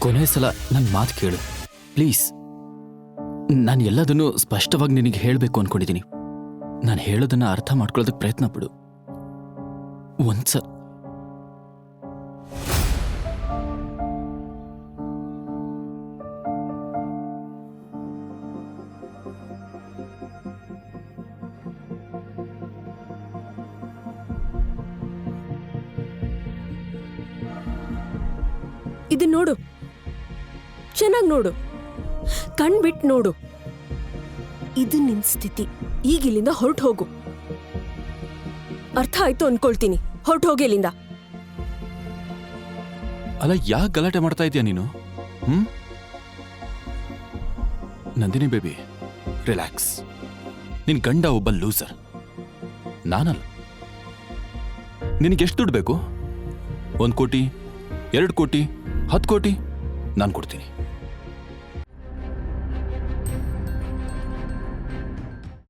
ಕೊನೆ ಸಲ ನನ್ನ ಮಾತು ಕೇಳು ಪ್ಲೀಸ್. ನಾನು ಎಲ್ಲದನ್ನೂ ಸ್ಪಷ್ಟವಾಗಿ ನಿನಗೆ ಹೇಳಬೇಕು ಅನ್ಕೊಂಡಿದ್ದೀನಿ. ನಾನು ಹೇಳೋದನ್ನ ಅರ್ಥ ಮಾಡ್ಕೊಳ್ಳೋದಕ್ಕೆ ಪ್ರಯತ್ನ ಪಡು. ಒಂದ್ಸಲ ಇದನ್ ನೋಡು, ಚೆನ್ನಾಗಿ ನೋಡು, ಕಣ್ಬಿಟ್ಟು ನೋಡು. ಇದು ನಿನ್ ಸ್ಥಿತಿ. ಈಗ ಇಲ್ಲಿಂದ ಹೊರಟು ಹೋಗು. ಅರ್ಥ ಆಯ್ತು ಅನ್ಕೊಳ್ತೀನಿ. ಹೊರಟು ಹೋಗಿ ಇಲ್ಲಿಂದ. ಅಲ್ಲ, ಯಾಕೆ ಗಲಾಟೆ ಮಾಡ್ತಾ ಇದೀಯ ನೀನು? Nandini baby, relax. ನಿನ್ ಗಂಡ ಒಬ್ಬ ಲೂಸರ್, ನಾನಲ್ಲ. ನಿನಗೆಷ್ಟು ದುಡ್ಡು ಬೇಕು? 1 ಕೋಟಿ, 2 ಕೋಟಿ, 10 ಕೋಟಿ? ನಾನು ಕೊಡ್ತೀನಿ.